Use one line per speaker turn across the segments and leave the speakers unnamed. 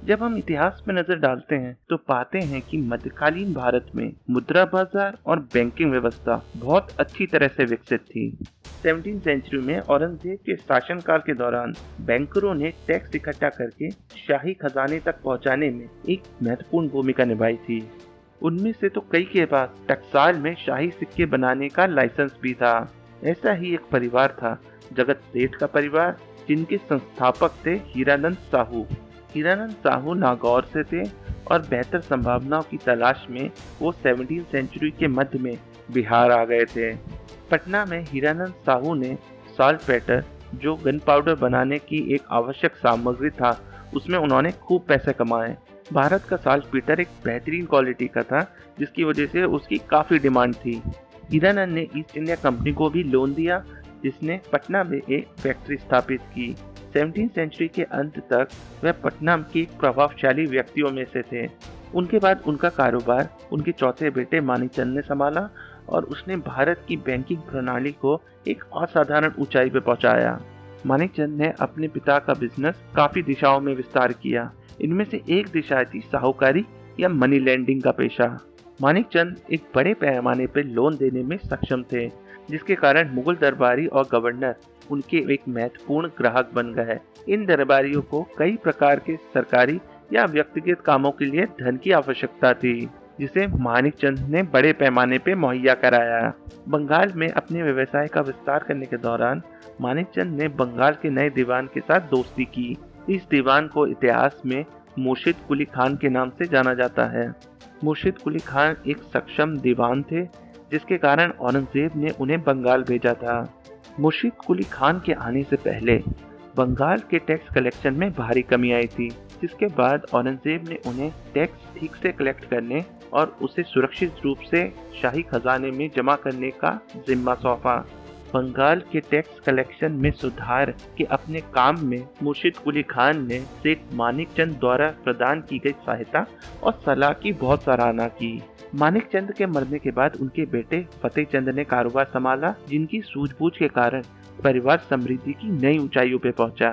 जब हम इतिहास में नजर डालते हैं तो पाते हैं कि मध्यकालीन भारत में मुद्रा बाजार और बैंकिंग व्यवस्था बहुत अच्छी तरह से विकसित थी। 17वीं सेंचुरी में औरंगजेब के शासनकाल के दौरान बैंकरों ने टैक्स इकट्ठा करके शाही खजाने तक पहुंचाने में एक महत्वपूर्ण भूमिका निभाई थी। उनमें से तो कई के पास टकसाल में शाही सिक्के बनाने का लाइसेंस भी था। ऐसा ही एक परिवार था जगत सेठ का परिवार, जिनके संस्थापक थे हीरानंद साहू। हीरानंद साहू नागौर से थे और बेहतर संभावनाओं की तलाश में वो 17वीं सेंचुरी के मध्य में बिहार आ गए थे। पटना में हीरानंद साहू ने साल्टपेटर, जो गन पाउडर बनाने की एक आवश्यक सामग्री था, उसमें उन्होंने खूब पैसे कमाए। भारत का साल्टपेटर एक बेहतरीन क्वालिटी का था, जिसकी वजह से उसकी काफी डिमांड थी। हीरानंद ने ईस्ट इंडिया कंपनी को भी लोन दिया, जिसने पटना में एक फैक्ट्री स्थापित की। 17वीं सेंचुरी के अंत तक वह पटना के प्रभावशाली व्यक्तियों में से थे। उनके बाद उनका कारोबार उनके चौथे बेटे मानिकचंद ने संभाला और उसने भारत की बैंकिंग प्रणाली को एक असाधारण ऊंचाई पर पहुंचाया। मानिकचंद ने अपने पिता का बिजनेस काफी दिशाओं में विस्तार किया। इनमें से एक दिशा थी साहूकारी या मनी लैंडिंग का पेशा। मानिकचंद एक बड़े पैमाने पर लोन देने में सक्षम थे, जिसके कारण मुगल दरबारी और गवर्नर उनके एक महत्वपूर्ण ग्राहक बन गए। इन दरबारियों को कई प्रकार के सरकारी या व्यक्तिगत कामों के लिए धन की आवश्यकता थी, जिसे मानिकचंद ने बड़े पैमाने पर मुहैया कराया। बंगाल में अपने व्यवसाय का विस्तार करने के दौरान मानिकचंद ने बंगाल के नए दीवान के साथ दोस्ती की। इस दीवान को इतिहास में मुर्शिद कुली खान के नाम से जाना जाता है। मुर्शिद कुली खान एक सक्षम दीवान थे, जिसके कारण औरंगजेब ने उन्हें बंगाल भेजा था। मुर्शिद कुली खान के आने से पहले बंगाल के टैक्स कलेक्शन में भारी कमी आई थी, जिसके बाद औरंगजेब ने उन्हें टैक्स ठीक से कलेक्ट करने और उसे सुरक्षित रूप से शाही खजाने में जमा करने का जिम्मा सौंपा। बंगाल के टैक्स कलेक्शन में सुधार के अपने काम में मुर्शिद कुली खान ने सेठ मानिकचंद द्वारा प्रदान की गई सहायता और सलाह की बहुत सराहना की। मानिकचंद के मरने के बाद उनके बेटे फतेहचंद ने कारोबार संभाला, जिनकी सूझबूझ के कारण परिवार समृद्धि की नई ऊंचाइयों पर पहुंचा।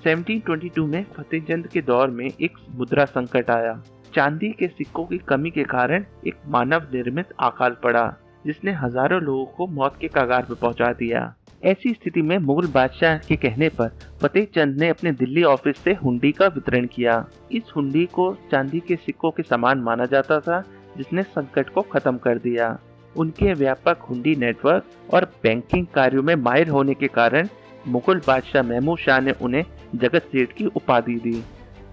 1722 में फतेहचंद के दौर में एक मुद्रा संकट आया। चांदी के सिक्कों की कमी के कारण एक मानव निर्मित अकाल पड़ा, जिसने हजारों लोगों को मौत के कगार पर पहुंचा दिया। ऐसी स्थिति में मुगल बादशाह के कहने पर फतेहचंद ने अपने दिल्ली ऑफिस से हुंडी का वितरण किया। इस हुंडी को चांदी के सिक्कों के समान माना जाता था, जिसने संकट को खत्म कर दिया। उनके व्यापक हुंडी नेटवर्क और बैंकिंग कार्यों में माहिर होने के कारण मुगल बादशाह महमूद शाह ने उन्हें जगत सेठ की उपाधि दी।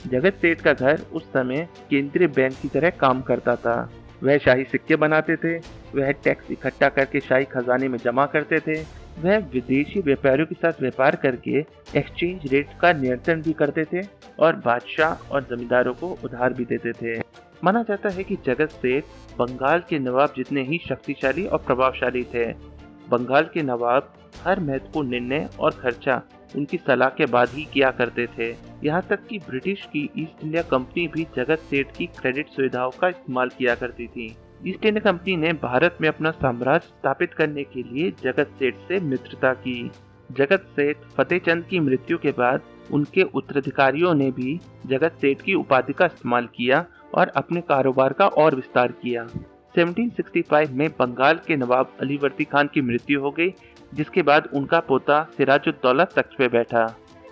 जगत सेठ का घर उस समय केंद्रीय बैंक की तरह काम करता था। वह शाही सिक्के बनाते थे, वह टैक्स इकट्ठा करके शाही खजाने में जमा करते थे, वह विदेशी व्यापारियों के साथ व्यापार करके एक्सचेंज रेट का नियंत्रण भी करते थे और बादशाह और जमींदारों को उधार भी देते थे। माना जाता है कि जगत सेठ बंगाल के नवाब जितने ही शक्तिशाली और प्रभावशाली थे। बंगाल के नवाब हर महत्वपूर्ण निर्णय और खर्चा उनकी सलाह के बाद ही किया करते थे। यहाँ तक कि ब्रिटिश की ईस्ट इंडिया कंपनी भी जगत सेठ की क्रेडिट सुविधाओं का इस्तेमाल किया करती थी। ईस्ट इंडिया कंपनी ने भारत में अपना साम्राज्य स्थापित करने के लिए जगत सेठ से मित्रता की। जगत सेठ फतेहचंद की मृत्यु के बाद उनके उत्तराधिकारियों ने भी जगत सेठ की उपाधि का इस्तेमाल किया और अपने कारोबार का और विस्तार किया। 1765 में बंगाल के नवाब अलीवर्दी खान की मृत्यु हो गई, जिसके बाद उनका पोता सिराजुद्दौला तख्त पे बैठा।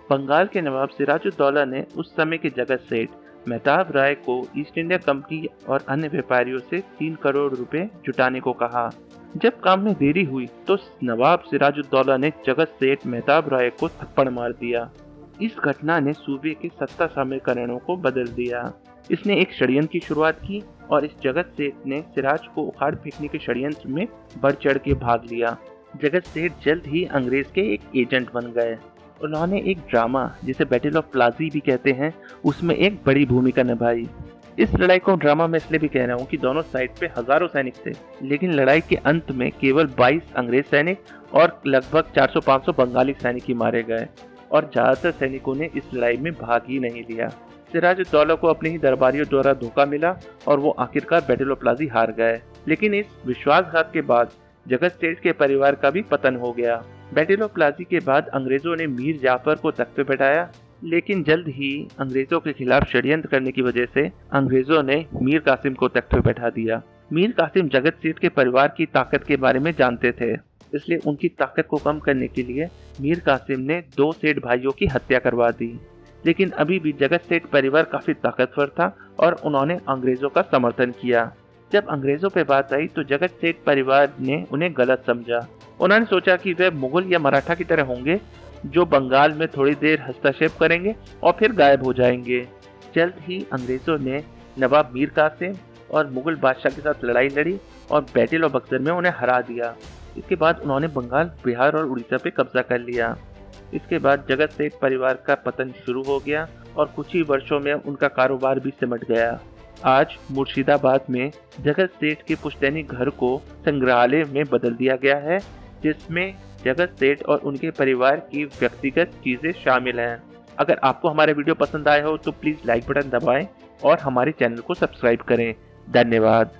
बंगाल के नवाब सिराजुद्दौला ने उस समय के जगत सेठ मेहताब राय को ईस्ट इंडिया कंपनी और अन्य व्यापारियों से 3 करोड़ रुपए जुटाने को कहा। जब काम में देरी हुई तो नवाब सिराजुद्दौला ने जगत सेठ मेहताब राय को थप्पड़ मार दिया। इस घटना ने सूबे के सत्ता समीकरणों को बदल दिया। इसने एक षड्यंत्र की शुरुआत की और इस जगत सेठ ने सिराज को उखाड़ फेंकने के षड्यंत्र में बढ़ चढ़ के भाग लिया। जगत सेठ जल्द ही अंग्रेज के एक एजेंट बन गए। उन्होंने एक ड्रामा, जिसे बैटल ऑफ प्लासी भी कहते हैं, उसमें एक बड़ी भूमिका निभाई। इस लड़ाई को ड्रामा में इसलिए भी कह रहा हूँ कि दोनों साइड पे हजारों सैनिक थे, लेकिन लड़ाई के अंत में केवल 22 अंग्रेज सैनिक और लगभग 400-500 बंगाली सैनिक ही मारे गए और ज्यादातर सैनिकों ने इस लड़ाई में भाग ही नहीं लिया। सिराजुद्दौला को अपने ही दरबारियों द्वारा धोखा मिला और वो आखिरकार बैटल ऑफ प्लासी हार गए। लेकिन इस विश्वासघात के बाद जगत सेठ के परिवार का भी पतन हो गया। बैटल ऑफ प्लासी के बाद अंग्रेजों ने मीर जाफर को तख्त पे बैठाया, लेकिन जल्द ही अंग्रेजों के खिलाफ षड्यंत्र करने की वजह से अंग्रेजों ने मीर कासिम को तख्त पर बैठा दिया। मीर कासिम जगत सेठ के परिवार की ताकत के बारे में जानते थे, इसलिए उनकी ताकत को कम करने के लिए मीर कासिम ने 2 सेठ भाइयों की हत्या करवा दी। लेकिन अभी भी जगत सेठ परिवार काफी ताकतवर था और उन्होंने अंग्रेजों का समर्थन किया। जब अंग्रेजों पे बात आई तो जगत सेठ परिवार ने उन्हें गलत समझा। उन्होंने सोचा कि वे मुगल या मराठा की तरह होंगे, जो बंगाल में थोड़ी देर हस्तक्षेप करेंगे और फिर गायब हो जाएंगे। जल्द ही अंग्रेजों ने नवाब मीर कासिम और मुगल बादशाह के साथ लड़ाई लड़ी और बैटल ऑफ बक्सर में उन्हें हरा दिया। इसके बाद उन्होंने बंगाल, बिहार और उड़ीसा पे कब्जा कर लिया। इसके बाद जगत सेठ परिवार का पतन शुरू हो गया और कुछ ही वर्षों में उनका कारोबार भी सिमट गया। आज मुर्शिदाबाद में जगत सेठ के पुश्तैनी घर को संग्रहालय में बदल दिया गया है, जिसमें जगत सेठ और उनके परिवार की व्यक्तिगत चीजें शामिल हैं। अगर आपको हमारे वीडियो पसंद आए हो तो प्लीज लाइक बटन दबाएं और हमारे चैनल को सब्सक्राइब करें। धन्यवाद।